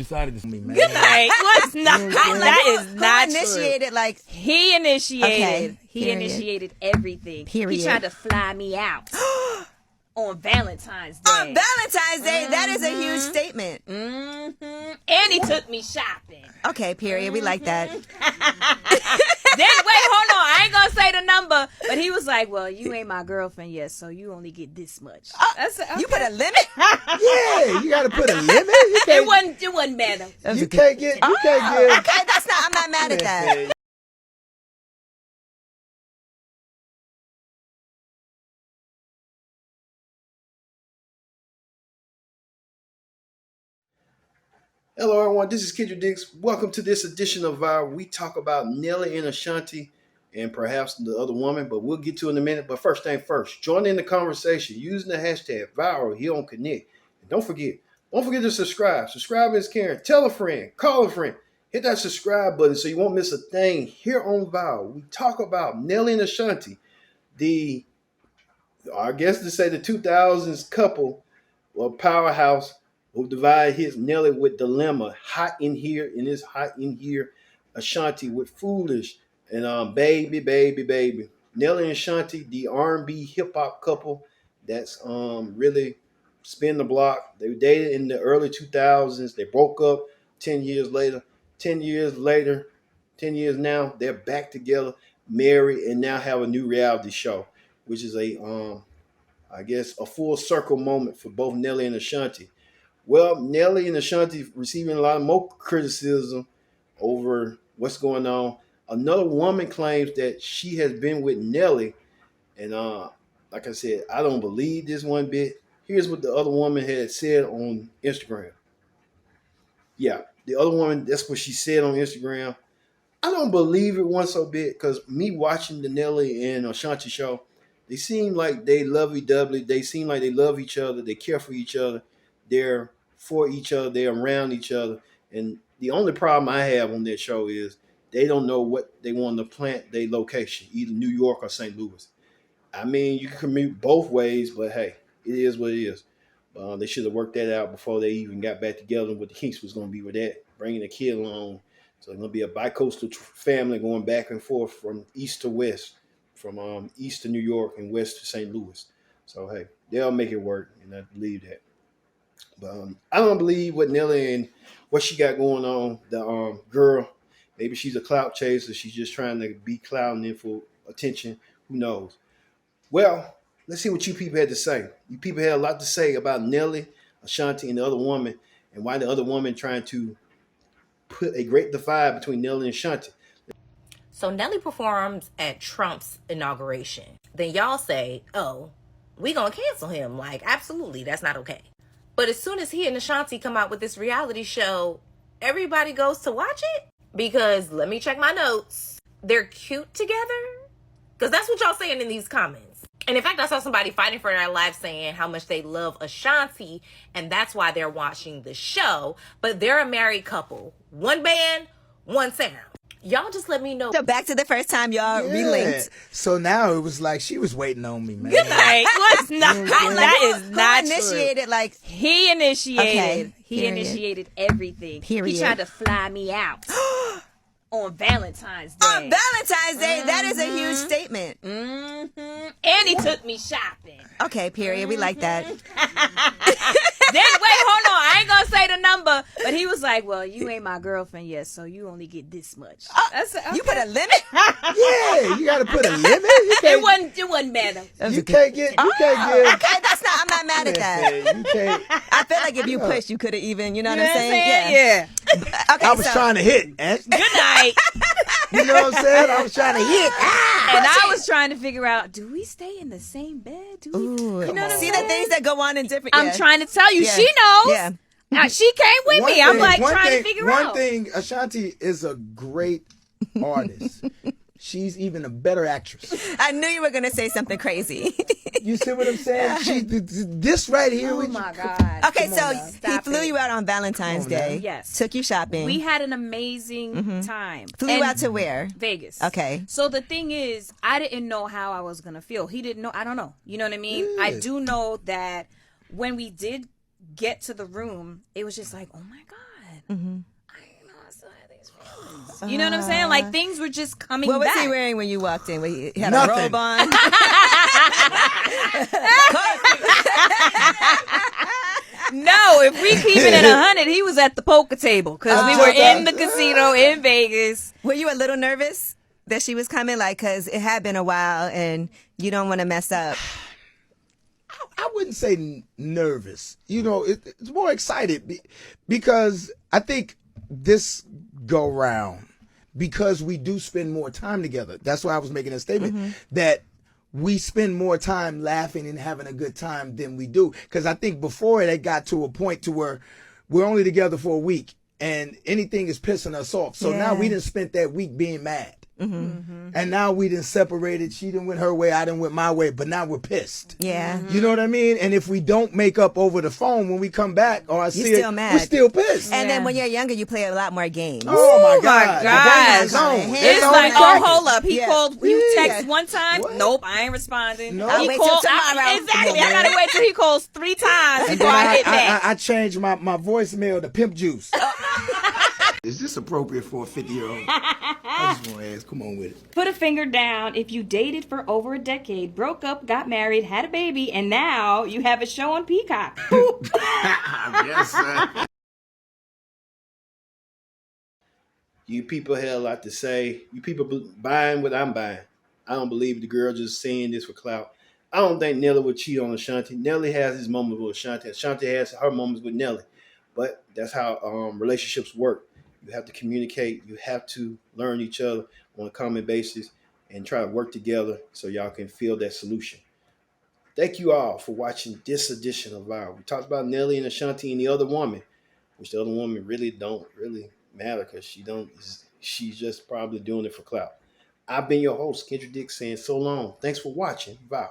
decided to me, man. Good night. What's not? That is not Who initiated, true. like... He initiated. Okay, He period. initiated everything. Period. He tried to fly me out on Valentine's Day. On Valentine's Day, that is a huge statement. And he took me shopping. Okay, period. We like that. Then wait, hold on. I ain't gonna say the number, but he was like, "Well, you ain't my girlfriend yet, so you only get this much." I said, okay. You put a limit? Yeah, you got to put a limit. It wasn't bad though. You can't get. You can't get. Okay, I'm not mad at that. Hello everyone, this is Kendrick Dix. Welcome to this edition of we talk about Nelly and Ashanti and perhaps the other woman, but we'll get to it in a minute. But first thing first, join in the conversation using the hashtag viral here on Connect. And don't forget to subscribe. Subscribe is caring. Tell a friend, call a friend. Hit that subscribe button so you won't miss a thing here on Viral. We talk about Nelly and Ashanti, I guess to say the 2000s couple or powerhouse who divided his Nelly with Dilemma, Hot in Here, and it's Hot in Here, Ashanti with Foolish, and Baby. Nelly and Ashanti, the R&B hip-hop couple that's really spin the block. They dated in the early 2000s. They broke up 10 years later. 10 years now, they're back together, married, and now have a new reality show, which is I guess a full circle moment for both Nelly and Ashanti. Well, Nelly and Ashanti receiving a lot more criticism over what's going on. Another woman claims that she has been with Nelly, and like I said, I don't believe this one bit. Here's what the other woman had said on Instagram. Yeah, the other woman, that's what she said on Instagram. I don't believe it one so bit because me watching the Nelly and Ashanti show, they seem like they lovey-dovey. They seem like they love each other. They care for each other. They're for each other. They're around each other. And the only problem I have on that show is they don't know what they want to plant their location, either New York or St. Louis. I mean, you can commute both ways, but hey, it is what it is. They should have worked that out before they even got back together and what the kinks was going to be with that, bringing a kid along. So it's going to be a bi-coastal family going back and forth from east to west, from east to New York and west to St. Louis. So, hey, they'll make it work, and I believe that. But I don't believe what Nelly and what she got going on. The girl, maybe she's a clout chaser. She's just trying to be clouding in for attention. Who knows? Well, let's see what you people had to say. You people had a lot to say about Nelly, Ashanti, and the other woman, and why the other woman trying to put a great divide between Nelly and Ashanti. So Nelly performs at Trump's inauguration. Then y'all say, oh, we gonna cancel him. Like, absolutely, that's not okay. But as soon as he and Ashanti come out with this reality show, everybody goes to watch it? Because, let me check my notes, they're cute together? Because that's what y'all saying in these comments. And in fact, I saw somebody fighting for their life saying how much they love Ashanti, and that's why they're watching the show. But they're a married couple. One band, one sound. Y'all just let me know. So back to the first time y'all relinked. So now it was like she was waiting on me, man. Good night. What's not? That is not Who true. initiated, like... He initiated. Okay, He period. initiated everything. Period. He tried to fly me out on Valentine's Day. On Valentine's Day, that is a huge statement. And he took me shopping. Okay, period. We like that. Then wait, hold on. I ain't gonna say the number, but he was like, "Well, you ain't my girlfriend yet, so you only get this much." I said, okay. You put a limit? Yeah, you got to put a limit. You can't, It wasn't bad though. You can't get. You can't get. Okay, I'm not mad at that. You can't. I feel like if you pushed, you could have even, you know what I'm saying? Yeah. Okay, I was trying to hit. Good night. You know what I'm saying? I was trying to hit. And I was trying to figure out, do we stay in the same bed? Do we? Ooh, You know what I'm see saying? the things that go on in different... I'm yeah. trying to tell you, Yeah. she knows. Yeah. Now, she came with me. I'm like trying to figure out. One thing, Ashanti is a great artist. She's even a better actress. I knew you were going to say something crazy. You see what I'm saying? This right here. Oh my God. Okay, Come so on now. he flew you out on Valentine's Come on Day. now. Yes. Took you shopping. We had an amazing time. Flew And you out to where? Vegas. Okay. So the thing is, I didn't know how I was going to feel. He didn't know. I don't know. You know what I mean? Yeah. I do know that when we did get to the room, it was just like, oh my God. Mm-hmm. I still had these feelings. You know what I'm saying? Like things were just coming What was back. he wearing when you walked in? He had Nothing. a robe on. No, if we keep it at 100, he was at the poker table because we were in the casino in Vegas. Were you a little nervous that she was coming? Like, because it had been a while and you don't want to mess up. I wouldn't say nervous. You know, it's more excited because I think this go round, because we do spend more time together. That's why I was making a statement that we spend more time laughing and having a good time than we do. Because I think before it got to a point to where we're only together for a week and anything is pissing us off. So now we done spent that week being mad. And now we done separated. She done went her way, I done went my way, but now we're pissed. Yeah. You know what I mean? And if we don't make up over the phone when we come back or I see still it, mad. we're still pissed. And then when you're younger, you play a lot more games. Oh my my God. gosh. The game is on. It's on like, and oh, cracking. hold up. He Yeah. called, you text Yeah. one time? What? Nope, I ain't responding. No. He I'll wait till called, tomorrow. exactly. I gotta wait till he calls 3 times And before then I hit back. I changed my voicemail to pimp juice. Is this appropriate for a 50-year-old? I just want to ask. Come on with it. Put a finger down if you dated for over a decade, broke up, got married, had a baby, and now you have a show on Peacock. Yes, sir. You people had a lot to say. You people buying what I'm buying. I don't believe the girl just saying this for clout. I don't think Nelly would cheat on Ashanti. Nelly has his moments with Ashanti. Ashanti has her moments with Nelly. But that's how relationships work. You have to communicate. You have to learn each other on a common basis and try to work together so y'all can feel that solution. Thank you all for watching this edition of Viral. We talked about Nelly and Ashanti and the other woman, which the other woman really don't matter because she's just probably doing it for clout. I've been your host, Kendra Dick, saying so long. Thanks for watching Viral.